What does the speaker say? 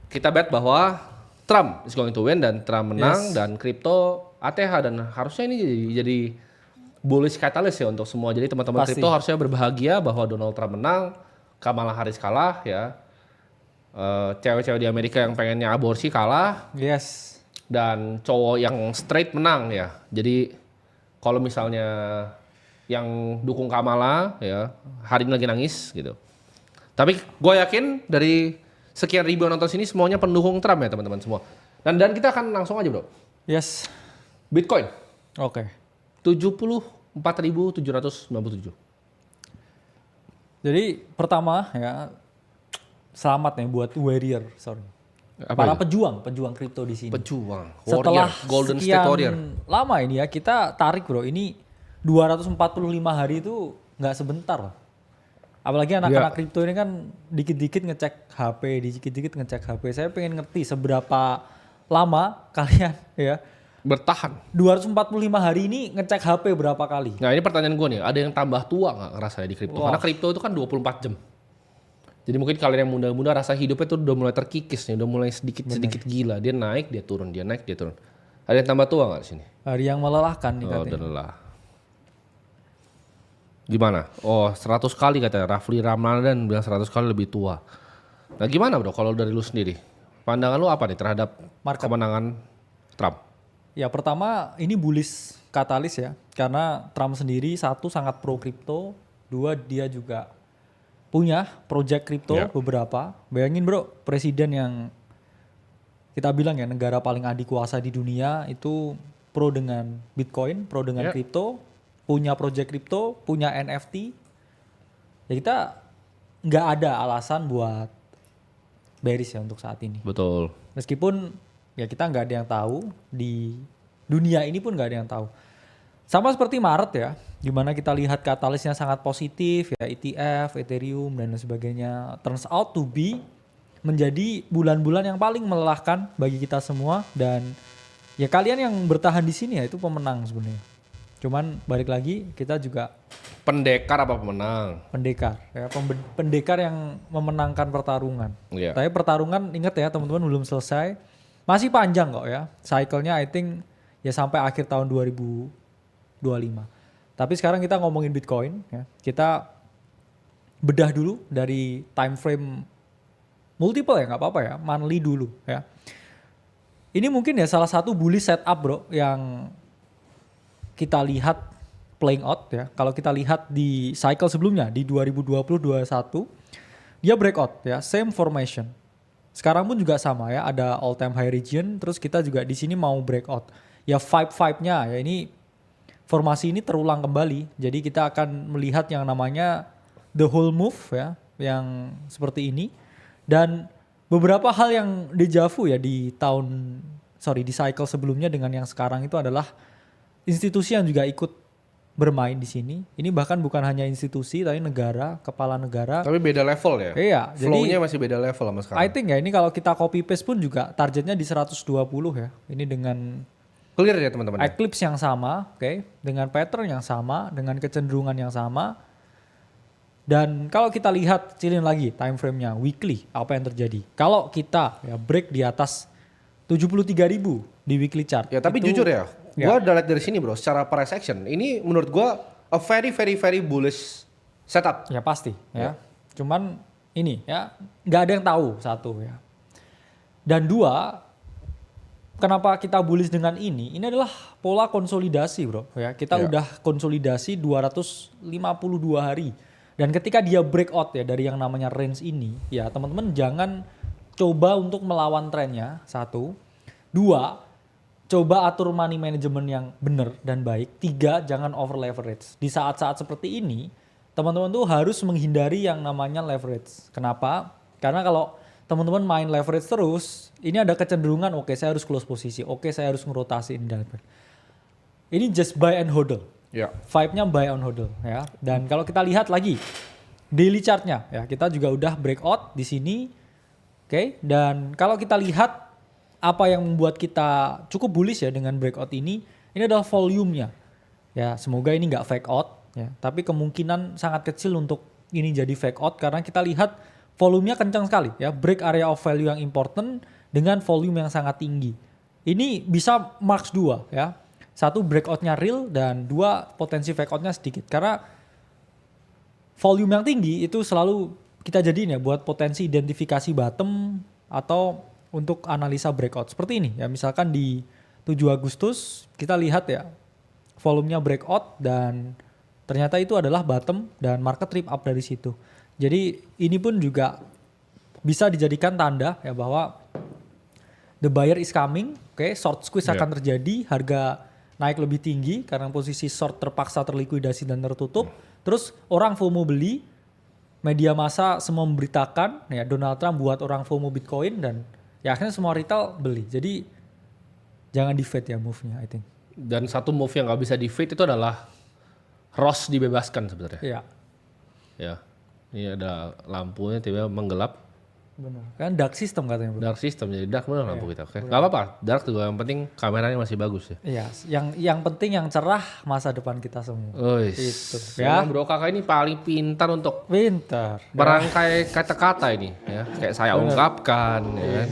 kita bet bahwa Trump is going to win dan Trump menang dan kripto ATH dan harusnya ini jadi bullish catalyst ya untuk semua. Jadi teman-teman Pasti. kripto harusnya berbahagia bahwa Donald Trump menang, Kamala Harris kalah ya. Cewek-cewek di Amerika yang pengennya aborsi kalah Yes. dan cowok yang straight menang ya. Jadi kalau misalnya yang dukung Kamala ya hari ini lagi nangis gitu. Tapi gue yakin dari sekian ribu yang nonton sini semuanya pendukung Trump ya teman-teman semua. Dan kita akan langsung aja bro. Yes. Bitcoin Oke. 74.797. Jadi pertama ya selamat nih buat warrior, sorry. Apa Para itu? pejuang kripto di sini. Pejuang, Setelah warrior, Golden sekian State Warrior. lama ini ya kita tarik bro, ini 245 hari itu nggak sebentar loh. Apalagi anak-anak kripto ini kan dikit-dikit ngecek HP, dikit-dikit ngecek HP. Saya pengen ngerti seberapa lama kalian ya Bertahan. 245 hari ini ngecek HP berapa kali? Nah ini pertanyaan gue nih, ada yang tambah tua nggak ngerasanya di kripto? Wah. Karena kripto itu kan 24 jam. Jadi mungkin kalian yang muda-muda rasa hidupnya tuh udah mulai terkikis nih, udah mulai sedikit gila. Dia naik, dia turun, dia naik, dia turun. Ada yang tambah tua nggak di sini? Hari yang melelahkan nih Oh, katanya. udah lelah. Gimana? Oh, 100 kali katanya. Rafli Ramadan bilang 100 kali lebih tua. Nah, gimana bro kalau dari lu sendiri? Pandangan lu apa nih terhadap kemenangan Trump? Ya pertama ini bullish katalis ya. Karena Trump sendiri satu sangat pro kripto, dua dia juga punya project kripto Ya. beberapa. Bayangin bro, presiden yang kita bilang ya negara paling adikuasa di dunia itu pro dengan Bitcoin, pro dengan Ya. kripto, punya project kripto, punya NFT. Ya kita nggak ada alasan buat bearish ya untuk saat ini. Betul. Meskipun ya kita nggak ada yang tahu, di dunia ini pun nggak ada yang tahu. Sama seperti Maret ya, dimana kita lihat katalisnya sangat positif ya, ETF, Ethereum dan lain sebagainya. Turns out to be menjadi bulan-bulan yang paling melelahkan bagi kita semua dan ya kalian yang bertahan di sini ya itu pemenang sebenarnya. Cuman balik lagi kita juga Pendekar apa pemenang? pendekar ya, pendekar yang memenangkan pertarungan. Iya. Tapi pertarungan ingat ya teman-teman belum selesai. Masih panjang kok ya. Cycle-nya I think ya sampai akhir tahun 2025. Tapi sekarang kita ngomongin Bitcoin ya. Kita bedah dulu dari time frame multiple ya nggak apa-apa ya. Monthly dulu ya. Ini mungkin ya salah satu bullish setup bro yang kita lihat playing out ya. Kalau kita lihat di cycle sebelumnya di 2020-2021 dia breakout ya, same formation. Sekarang pun juga sama ya, ada all time high region, terus kita juga di sini mau breakout. Ya vibe-nya ya ini formasi ini terulang kembali. Jadi kita akan melihat yang namanya the whole move ya, yang seperti ini. Dan beberapa hal yang deja vu ya di di cycle sebelumnya dengan yang sekarang itu adalah institusi yang juga ikut bermain di sini. Ini bahkan bukan hanya institusi tapi negara, kepala negara. Tapi beda level ya? Iya, Flow-nya masih beda level sama sekarang. I think ya ini kalau kita copy paste pun juga targetnya di 120 ya. Ini dengan Clear ya teman-teman? eclipse yang sama, oke, dengan pattern yang sama, dengan kecenderungan yang sama. Dan kalau kita lihat cilin lagi time frame-nya weekly, apa yang terjadi? Kalau kita ya break di atas 73.000 di weekly chart. Ya tapi itu- jujur ya, gue udah lihat dari sini bro, secara price action, ini menurut gue a very bullish setup. Ya pasti ya. Cuman ini ya nggak ada yang tahu satu ya. Dan dua, kenapa kita bullish dengan ini? Ini adalah pola konsolidasi bro ya. Kita Ya. udah konsolidasi 252 hari. Dan ketika dia breakout ya dari yang namanya range ini, ya teman-teman jangan coba untuk melawan trennya, satu. Dua, coba atur money management yang benar dan baik. Tiga, jangan over leverage. Di saat-saat seperti ini, teman-teman tuh harus menghindari yang namanya leverage. Kenapa? Karena kalau teman-teman main leverage terus, ini ada kecenderungan oke saya harus close posisi, oke saya harus ngerotasi ini dan lain-lain. Ini just buy and hodl. Ya. Vibe-nya buy and hodl ya. Dan kalau kita lihat lagi daily chart-nya ya, kita juga udah breakout di sini. Oke, dan kalau kita lihat apa yang membuat kita cukup bullish ya dengan breakout ini adalah volume-nya. Ya, semoga ini nggak fake out ya, tapi kemungkinan sangat kecil untuk ini jadi fake out karena kita lihat volumenya kencang sekali ya, break area of value yang important dengan volume yang sangat tinggi. Ini bisa marks 2 ya. Satu, breakoutnya real, dan 2, potensi fake outnya sedikit. Karena volume yang tinggi itu selalu kita jadiin ya buat potensi identifikasi bottom atau untuk analisa breakout. Seperti ini ya, misalkan di 7 Agustus kita lihat ya volumenya breakout dan ternyata itu adalah bottom dan market rip up dari situ. Jadi ini pun juga bisa dijadikan tanda ya bahwa the buyer is coming, oke, short squeeze akan terjadi, harga naik lebih tinggi karena posisi short terpaksa terlikuidasi dan tertutup. Terus orang FOMO beli, media massa semua memberitakan ya Donald Trump buat orang FOMO Bitcoin dan ya akhirnya semua retail beli. Jadi jangan di fade ya move-nya I think. Dan satu move yang nggak bisa di fade itu adalah Ross dibebaskan sebenarnya. Iya. Ya. Ini ada lampunya tiba-tiba menggelap. Benar. Kan dark system katanya, Bro. Dark system, jadi dark bener lampu kita. Oke. Gak apa-apa, dark juga yang penting kameranya masih bagus ya. Iya, yang penting yang cerah masa depan kita semua. Itu ya. Bro kakak ini paling pintar untuk Pintar. merangkai kata-kata ini ya. Kayak saya ungkapkan ya kan.